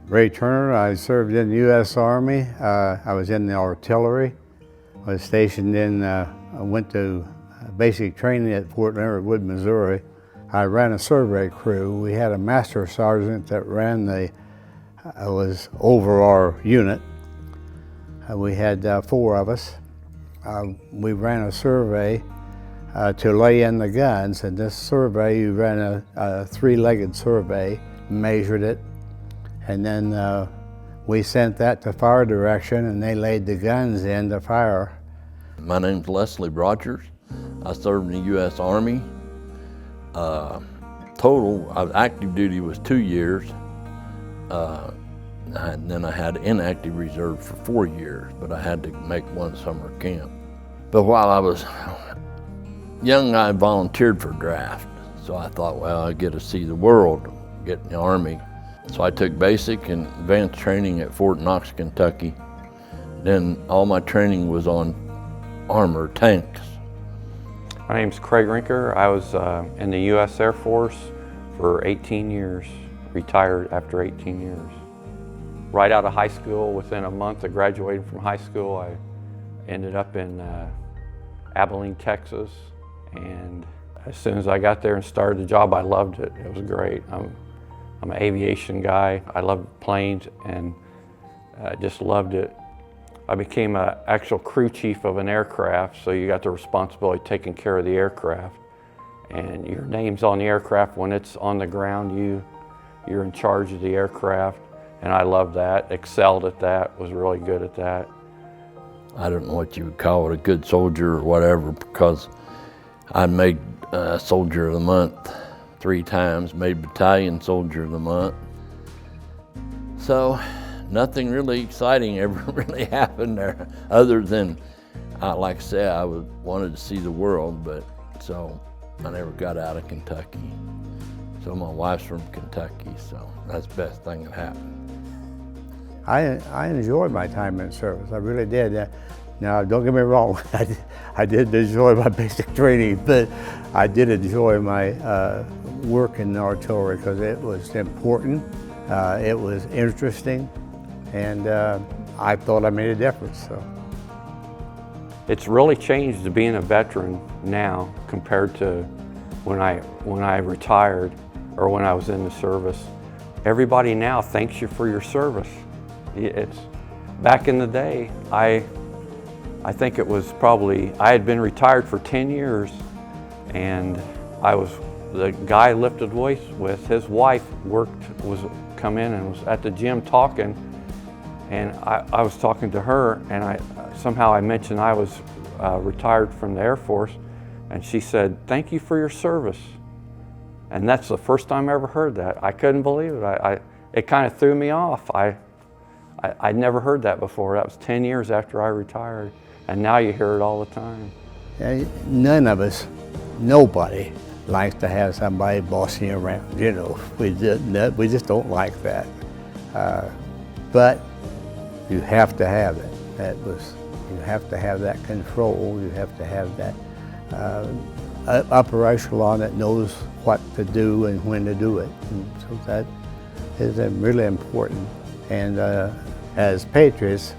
Ray Turner. I served in the U.S. Army. I was in the artillery. I was stationed in, I went to basic training at Fort Leonard Wood, Missouri. I ran a survey crew. We had a master sergeant that ran was over our unit. We had 4 of us. We ran a survey to lay in the guns, and this survey, you ran a 3-legged survey, measured it, and then we sent that to fire direction, and they laid the guns in to fire. My name's Leslie Rogers. I served in the U.S. Army. Total of active duty was 2 years. And then I had inactive reserve for 4 years, but I had to make one summer camp. But while I was young, I volunteered for draft. So I thought, well, I get to see the world, get in the Army. So I took basic and advanced training at Fort Knox, Kentucky. Then all my training was on armor tanks. My name's Craig Rinker. I was in the U.S. Air Force for 18 years, retired after 18 years. Right out of high school, within a month of graduating from high school, I ended up in Abilene, Texas. And as soon as I got there and started the job, I loved it. It was great. I'm an aviation guy. I love planes, and I just loved it. I became an actual crew chief of an aircraft, so you got the responsibility of taking care of the aircraft. And your name's on the aircraft. When it's on the ground, you're in charge of the aircraft. And I loved that, excelled at that, was really good at that. I don't know what you would call it, a good soldier or whatever, because I made Soldier of the Month 3 times, made Battalion Soldier of the Month. So nothing really exciting ever really happened there, other than, like I said, I wanted to see the world, but so I never got out of Kentucky. So my wife's from Kentucky, so that's the best thing that happened. I enjoyed my time in service, I really did. Now, don't get me wrong, I did enjoy my basic training, but I did enjoy my work in the artillery because it was important, it was interesting, and I thought I made a difference. So. It's really changed being a veteran now compared to when I retired or when I was in the service. Everybody now thanks you for your service. It's back in the day, I think it was probably, I had been retired for 10 years, and the guy I lifted weights with, his wife come in and was at the gym talking, and I was talking to her, and somehow I mentioned I was retired from the Air Force, and she said, "Thank you for your service." And that's the first time I ever heard that. I couldn't believe it. It kind of threw me off. I'd never heard that before. That was 10 years after I retired, and now you hear it all the time. Yeah, none of us, nobody likes to have somebody bossing you around, you know. We just don't like that. But you have to have it. You have to have that control. You have to have that upper echelon that knows what to do and when to do it. And so that is really important. And as patriots,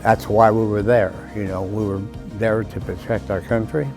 that's why we were there. You know, we were there to protect our country.